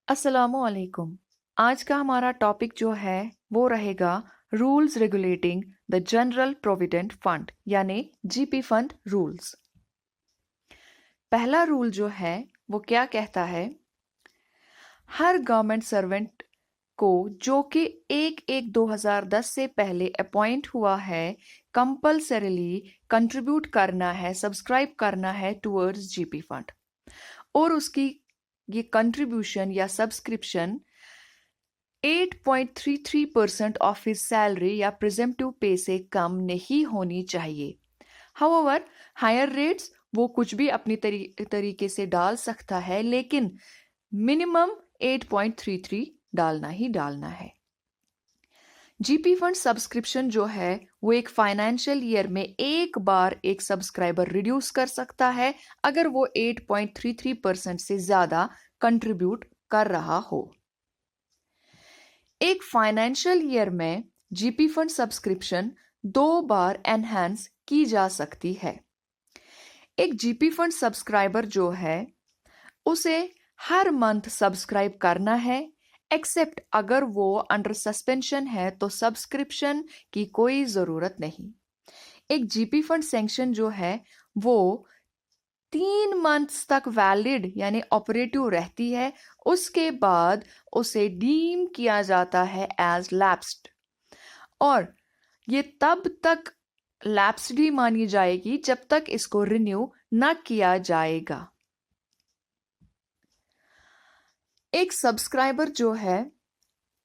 अस्सलामुअलैकुम। आज का हमारा टॉपिक जो है वो रहेगा rules regulating the general provident fund यानी जीपी फंड रूल्स। पहला रूल जो है वो क्या कहता है, हर गवर्नमेंट सर्वेंट को जो कि 1/1/2010 से पहले अपॉइंट हुआ है कंपल्सरीली कंट्रीब्यूट करना है, सब्सक्राइब करना है टुवर्ड्स जीपी फंड। और उसकी ये कंट्रीब्यूशन या सब्सक्रिप्शन 8.33% ऑफ हिज सैलरी या प्रिजेम्पटिव पे से कम नहीं होनी चाहिए। हाउएवर हायर रेट्स वो कुछ भी अपनी तरीके से डाल सकता है, लेकिन मिनिमम 8.33 डालना ही डालना है। जीपी फंड सब्सक्रिप्शन जो है वो एक फाइनेंशियल ईयर में एक बार एक सब्सक्राइबर रिड्यूस कर सकता है अगर वो 8.33% से ज्यादा कंट्रीब्यूट कर रहा हो। एक फाइनेंशियल ईयर में जीपी फंड सब्सक्रिप्शन 2 बार एनहांस की जा सकती है। एक जीपी फंड सब्सक्राइबर जो है उसे हर मंथ सब्सक्राइब करना है, एक्सेप्ट अगर वो अंडर सस्पेंशन है तो सब्सक्रिप्शन की कोई जरूरत नहीं। एक जीपी फंड सैंक्शन जो है वो 3 मंथ्स तक वैलिड यानी ऑपरेटिव रहती है, उसके बाद उसे डीम किया जाता है एज लैप्स्ड, और ये तब तक लैप्स्ड ही मानी जाएगी जब तक इसको रिन्यू न किया जाएगा। एक सब्सक्राइबर जो है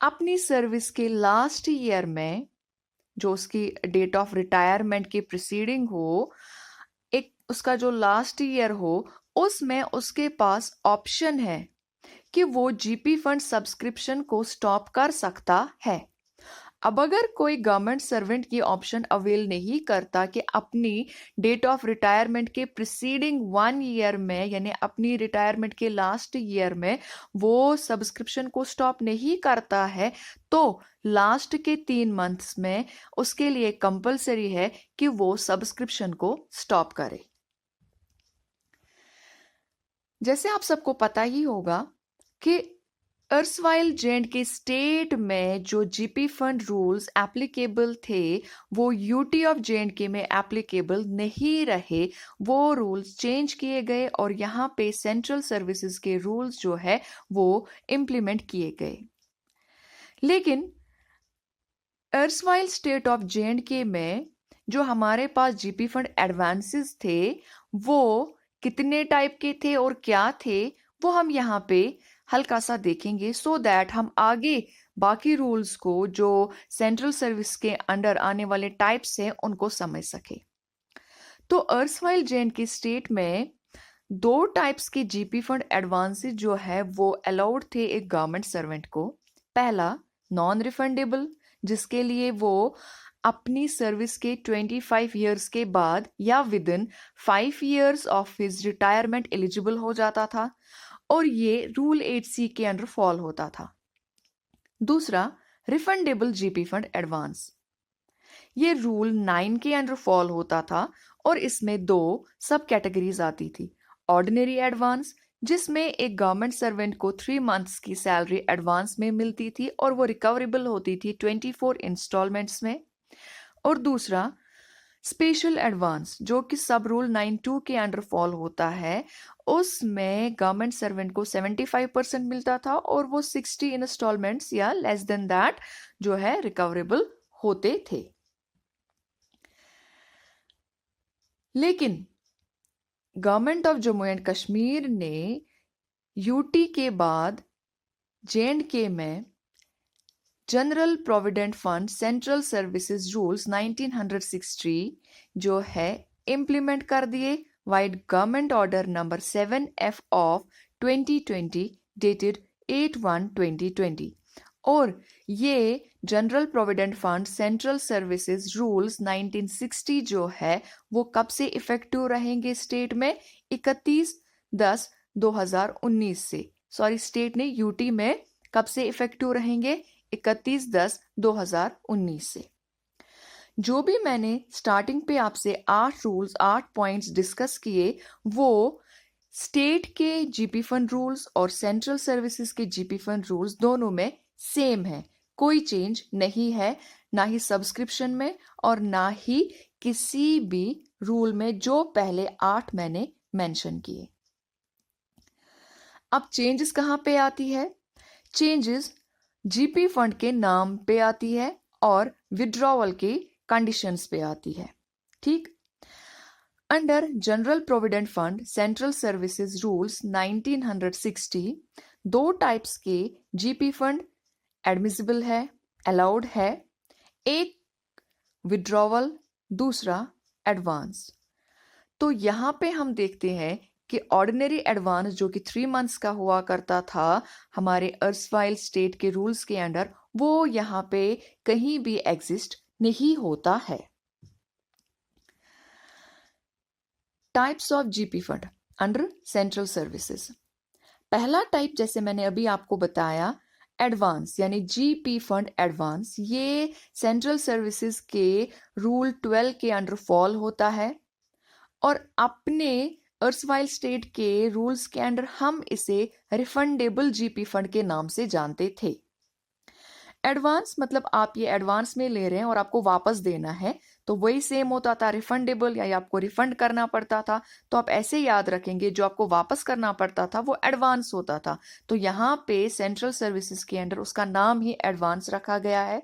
अपनी सर्विस के लास्ट ईयर में, जो उसकी डेट ऑफ रिटायरमेंट की प्रीसीडिंग हो, एक उसका जो लास्ट ईयर हो, उसमें उसके पास ऑप्शन है कि वो जीपी फंड सब्सक्रिप्शन को स्टॉप कर सकता है। अब अगर कोई गवर्नमेंट सर्वेंट ये ऑप्शन अवेल नहीं करता कि अपनी डेट ऑफ रिटायरमेंट के प्रीसीडिंग 1 ईयर में यानी अपनी रिटायरमेंट के लास्ट ईयर में वो सब्सक्रिप्शन को स्टॉप नहीं करता है, तो लास्ट के 3 मंथ्स में उसके लिए कंपलसरी है कि वो सब्सक्रिप्शन को स्टॉप करे। जैसे आप सबको पता ही होगा कि अर्सवाइल जे.एंड.के स्टेट में जो जीपी फंड रूल्स एप्लीकेबल थे वो यूटी ऑफ जे.एंड.के में एप्लीकेबल नहीं रहे। वो रूल्स चेंज किए गए और यहाँ पे सेंट्रल सर्विसेज के रूल्स जो है वो इम्प्लीमेंट किए गए। लेकिन अर्सवाइल स्टेट ऑफ जे.एंड.के में जो हमारे पास जीपी फंड एडवांसेस थे वो कितने टाइप के थे और क्या थे वो हम यहाँ पे हल्का सा देखेंगे, सो दैट हम आगे बाकी रूल्स को जो सेंट्रल सर्विस के अंडर आने वाले टाइप्स हैं उनको समझ सके। तो अर्सवाइल जे.एंड.के स्टेट में 2 टाइप्स के जीपी फंड एडवांसेस जो है वो अलाउड थे एक गवर्नमेंट सर्वेंट को। पहला नॉन रिफंडेबल, जिसके लिए वो अपनी सर्विस के 25 ईयर्स के बाद या with in 5 years of his retirement eligible हो जाता था, और ये रूल 8C के अंडर फॉल होता था। दूसरा रिफंडेबल जीपी फंड एडवांस, ये रूल 9 के अंडर फॉल होता था और इसमें 2 सब कैटेगरीज आती थी। ऑर्डिनरी एडवांस, जिसमें एक गवर्नमेंट सर्वेंट को 3 मंथ्स की सैलरी एडवांस में मिलती थी और वो रिकवरेबल होती थी 24 इंस्टॉलमेंट्स में। और दूसरा स्पेशल एडवांस, जो कि सब रूल 9(2) के अंडर फॉल होता है। उसमें गवर्नमेंट सर्वेंट को 75% मिलता था और वो 60 इंस्टॉलमेंट्स या लेस देन दैट जो है रिकवरेबल होते थे। लेकिन government of Jammu and Kashmir ने यूटी के बाद जे.एंड.के में general provident fund central services rules 1960 जो है इम्प्लीमेंट कर दिए wide government order number 7F of 2020 dated 8/1/2020। और ये general provident fund central services rules 1960 जो है वो कब से इफेक्टिव रहेंगे स्टेट में? 31/10/2019 से। सॉरी, स्टेट ने यूटी में कब से इफेक्टिव रहेंगे? 31/10/2019 से। जो भी मैंने स्टार्टिंग पे आपसे 8 रूल्स 8 पॉइंट्स डिस्कस किए वो स्टेट के जीपी फंड रूल्स और सेंट्रल सर्विसेज के जीपी फंड रूल्स दोनों में सेम है, कोई चेंज नहीं है, ना ही सब्सक्रिप्शन में और ना ही किसी भी रूल में जो पहले 8 मैंने मेंशन किए। अब चेंजेस कहाँ पे आती है? चेंजेस जीपी फंड के नाम पे आती है और विड्रॉवल के कंडीशंस पे आती है। ठीक, under general provident fund central services rules 1960 दो टाइप्स के जीपी फंड एडमिसिबल है, अलाउड है। एक विड्रॉवल, दूसरा एडवांस। तो यहाँ पे हम देखते हैं कि ऑर्डिनरी एडवांस जो कि 3 मंथ्स का हुआ करता था हमारे अर्सवाइल स्टेट के रूल्स के अंडर, वो यहाँ पे कहीं भी एग्जिस्ट नहीं होता है। Types of GP fund under central services. पहला टाइप जैसे मैंने अभी आपको बताया, एडवांस यानी जीपी फंड एडवांस, ये सेंट्रल सर्विसेज के रूल 12 के अंडर फॉल होता है और अपने अर्सवाइल स्टेट के रूल्स के अंडर हम इसे रिफंडेबल जीपी फंड के नाम से जानते थे। एडवांस मतलब आप ये एडवांस में ले रहे हैं और आपको वापस देना है, तो वही सेम होता था रिफंडेबल, या आपको रिफंड करना पड़ता था। तो आप ऐसे याद रखेंगे, जो आपको वापस करना पड़ता था वो एडवांस होता था। तो यहाँ पे सेंट्रल सर्विसेज के अंडर उसका नाम ही एडवांस रखा गया है।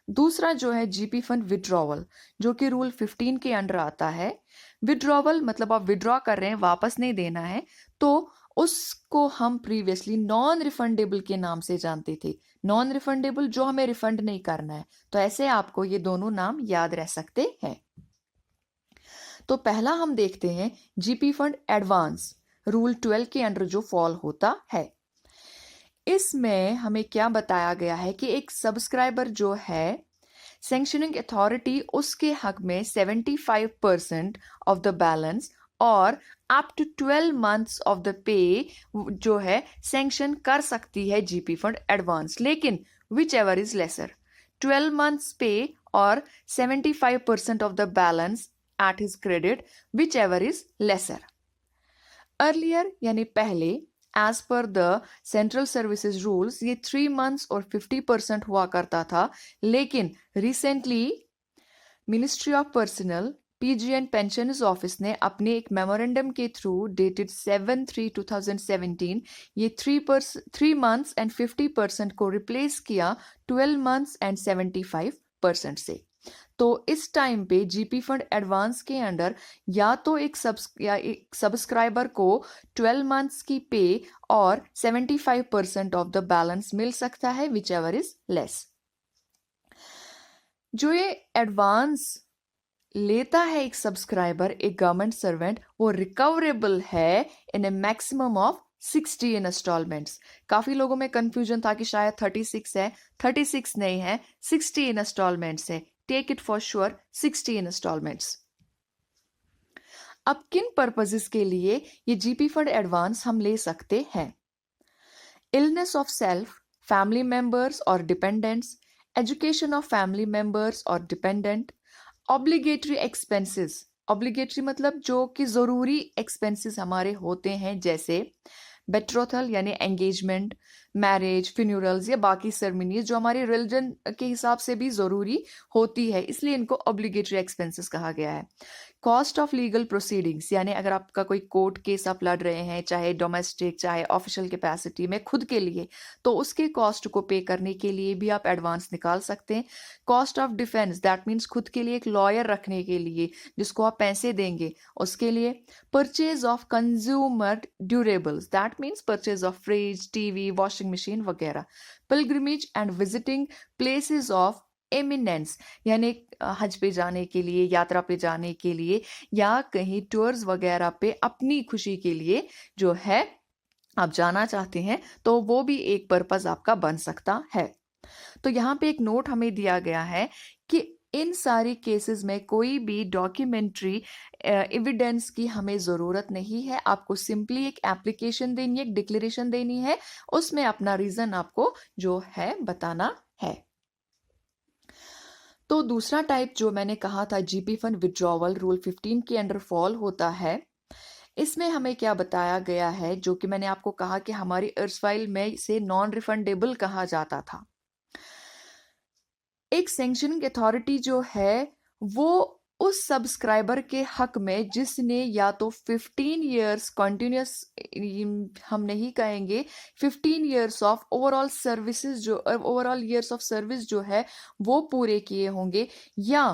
दूसरा जो है जीपी फंड विड्रॉवल, जो कि रूल 15 के अंडर आता है। विड्रॉवल मतलब आप विड्रॉ कर रहे हैं, वापस नहीं देना है, तो उसको हम प्रीवियसली नॉन रिफंडेबल के नाम से जानते थे। नॉन रिफंडेबल जो हमें रिफंड नहीं करना है। तो ऐसे आपको ये दोनों नाम याद रह सकते हैं। तो पहला हम देखते हैं जीपी फंड एडवांस, रूल 12 के अंडर जो फॉल होता है। इसमें हमें क्या बताया गया है कि एक सब्सक्राइबर जो है, सैंक्शनिंग अथॉरिटी उसके हक में 75% ऑफ द बैलेंस और up to 12 months of the pay जो है सैंक्शन कर सकती है जीपी फंड एडवांस, लेकिन which ever is lesser, 12 months पे और 75% of the balance at his credit, which ever is lesser. Earlier यानी पहले as per the central services rules ये 3 मंथ्स और 50% हुआ करता था, लेकिन recently ministry of personal PG and pensioners office ने अपने एक मेमोरेंडम के थ्रू डेटेड 7/3/2017 ये 3 मंथ्स एंड 50% को रिप्लेस किया 12 मंथ्स एंड 75% से। तो इस टाइम पे जीपी फंड एडवांस के अंडर या तो एक सब्सक्राइबर को 12 मंथ्स की पे और 75% ऑफ द बैलेंस मिल सकता है, विच एवर इज लेस। जो ये एडवांस लेता है एक सब्सक्राइबर, एक गवर्नमेंट सर्वेंट, वो रिकवरेबल है इन ए मैक्सिमम ऑफ 60 इंस्टॉलमेंट्स। काफी लोगों में कंफ्यूजन था कि शायद 36 है, 36 नहीं है, 60 इंस्टॉलमेंट्स है। Take it for sure 60 instalments. अब किन पर्पसेस के लिए ये जीपी फंड एडवांस हम ले सकते हैं? Illness of self, family members और dependents, education of family members और डिपेंडेंट, ऑब्लिगेटरी एक्सपेंसेस, ऑब्लिगेटरी मतलब जो कि जरूरी एक्सपेंसेस हमारे होते हैं, जैसे बेट्रोथल यानी एंगेजमेंट, मैरिज, फ्यूनरल्स या बाकी सेरेमनीज जो हमारे रिलीजन के हिसाब से भी जरूरी होती है, इसलिए इनको ऑब्लिगेटरी एक्सपेंसेस कहा गया है। कॉस्ट ऑफ लीगल प्रोसीडिंग्स यानी अगर आपका कोई कोर्ट केस आप लड़ रहे हैं, चाहे डोमेस्टिक चाहे ऑफिशियल कैपेसिटी में खुद के लिए, तो उसके कॉस्ट को पे करने के लिए भी आप एडवांस निकाल सकते हैं। Cost of defence, that means खुद के लिए एक लॉयर रखने के लिए जिसको आप पैसे देंगे उसके लिए। Purchase of consumer durables, that means purchase of fridge, TV, washing machine वगैरह। Pilgrimage and visiting places of eminence यानी हज पे जाने के लिए, यात्रा पे जाने के लिए या कहीं टूर्स वगैरह पे अपनी खुशी के लिए जो है आप जाना चाहते हैं, तो वो भी एक पर्पस आपका बन सकता है। तो यहाँ पे एक नोट हमें दिया गया है कि इन सारी केसेस में कोई भी डॉक्यूमेंट्री एविडेंस की हमें ज़रूरत नहीं है। आपको सिंपली एक एप्लीकेशन देनी है, एक डिक्लेरेशन देनी है, उसमें अपना रीज़न आपको जो है बताना है। तो दूसरा टाइप जो मैंने कहा था जीपी फंड विड्रॉवल रूल 15 के अंडर फॉल होता है। इसमें हमें क्या बताया गया है, जो कि मैंने आपको कहा कि हमारी अर्सवाइल में इसे नॉन रिफंडेबल कहा जाता था। एक सैंक्शनिंग अथॉरिटी जो है वो उस सब्सक्राइबर के हक में जिसने या तो 15 इयर्स कंटिन्यूस, हम नहीं कहेंगे, 15 इयर्स ऑफ ओवरऑल सर्विसेज, जो ओवरऑल इयर्स ऑफ सर्विस जो है वो पूरे किए होंगे, या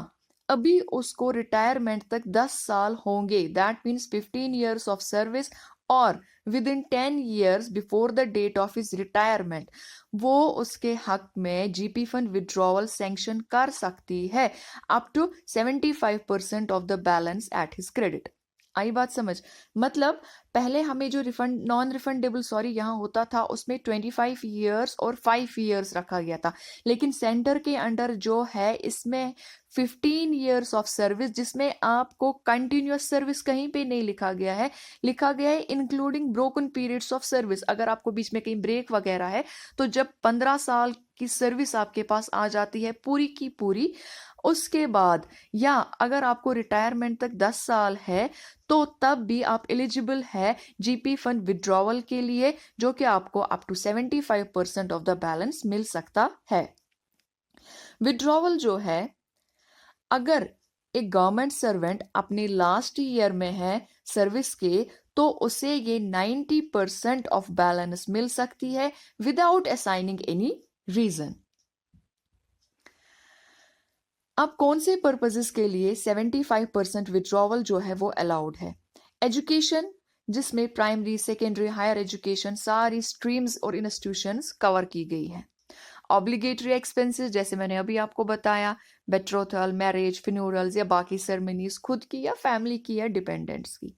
अभी उसको रिटायरमेंट तक 10 साल होंगे, that means 15 years of service, और within 10 years before the date of his retirement वो उसके हक में जीपी फंड विड्रॉवल सैंक्शन कर सकती है up to 75% of the balance at his credit. आई बात समझ? मतलब पहले हमें जो रिफंड नॉन रिफंडेबल यहाँ होता था उसमें 25 इयर्स और 5 इयर्स रखा गया था, लेकिन सेंटर के अंडर जो है इसमें 15 इयर्स ऑफ सर्विस, जिसमें आपको कंटिन्यूअस सर्विस कहीं पे नहीं लिखा गया है, लिखा गया है including broken periods of service. अगर आपको बीच में कहीं ब्रेक वगैरह है तो जब 15 साल की सर्विस आपके पास आ जाती है पूरी की पूरी, उसके बाद, या अगर आपको रिटायरमेंट तक 10 साल है तो तब भी आप एलिजिबल है जीपी फंड विड्रॉवल के लिए, जो कि आपको up to 75% of the balance मिल सकता है। विड्रॉवल जो है, अगर एक गवर्नमेंट सर्वेंट अपने लास्ट ईयर में है सर्विस के, तो उसे ये 90% ऑफ बैलेंस मिल सकती है विदाउट असाइनिंग एनी रीजन। अब कौन से पर्पसेस के लिए 75% विड्रॉवल जो है वो अलाउड है? एजुकेशन, जिसमें प्राइमरी, सेकेंडरी, हायर एजुकेशन सारी स्ट्रीम्स और इंस्टीट्यूशंस कवर की गई है। ऑब्लिगेटरी एक्सपेंसेस, जैसे मैंने अभी आपको बताया, बेट्रोथल, मैरिज, फ्यूनरल्स या बाकी सेरेमनीज खुद की या फैमिली की या डिपेंडेंट्स की।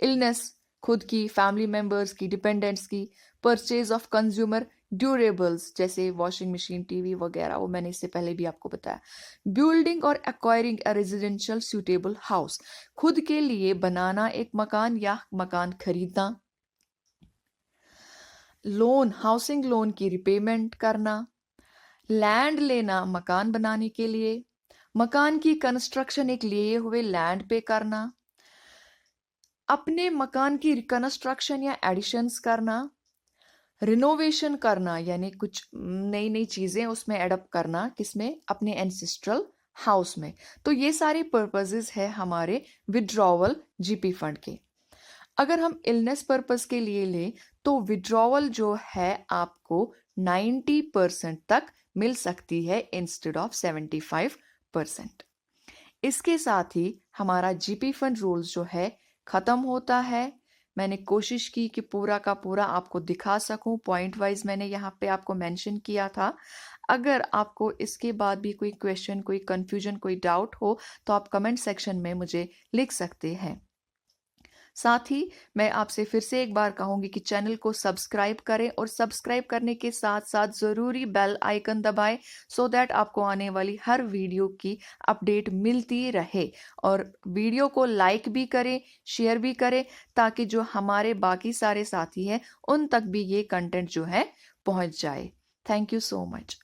इलनेस, खुद की, फैमिली मेंबर्स की, डिपेंडेंट्स की। परचेज ऑफ कंज्यूमर ड्यूरेबल्स, जैसे वॉशिंग मशीन, टीवी वगैरह, वो मैंने इससे पहले भी आपको बताया। बिल्डिंग और एक्वायरिंग अ रेजिडेंशियल सूटेबल हाउस, खुद के लिए बनाना एक मकान या मकान खरीदना। लोन, हाउसिंग लोन की रिपेमेंट करना। लैंड लेना मकान बनाने के लिए। मकान की कंस्ट्रक्शन एक लिए हुए लैंड पे करना। अपने मकान की रिकंस्ट्रक्शन या एडिशंस करना। रिनोवेशन करना, यानी कुछ नई नई चीजें उसमें एडप्ट करना, किसमें? अपने एंसेस्ट्रल हाउस में। तो ये सारे पर्पसेस है हमारे विड्रॉवल जीपी फंड के। अगर हम इलनेस पर्पस के लिए लें तो विड्रॉवल जो है आपको 90% तक मिल सकती है इंस्टेड ऑफ 75%। इसके साथ ही हमारा जीपी फंड रूल्स जो है खत्म होता है। मैंने कोशिश की कि पूरा का पूरा आपको दिखा सकूं, पॉइंट वाइज मैंने यहाँ पे आपको मेंशन किया था। अगर आपको इसके बाद भी कोई क्वेश्चन, कोई कंफ्यूजन, कोई डाउट हो तो आप कमेंट सेक्शन में मुझे लिख सकते हैं। साथ ही मैं आपसे फिर से एक बार कहूंगी कि चैनल को सब्सक्राइब करें और सब्सक्राइब करने के साथ साथ जरूरी बेल आइकन दबाएं, सो दैट आपको आने वाली हर वीडियो की अपडेट मिलती रहे। और वीडियो को लाइक भी करें, शेयर भी करें, ताकि जो हमारे बाकी सारे साथी हैं उन तक भी ये कंटेंट जो है पहुंच जाए। Thank you so much.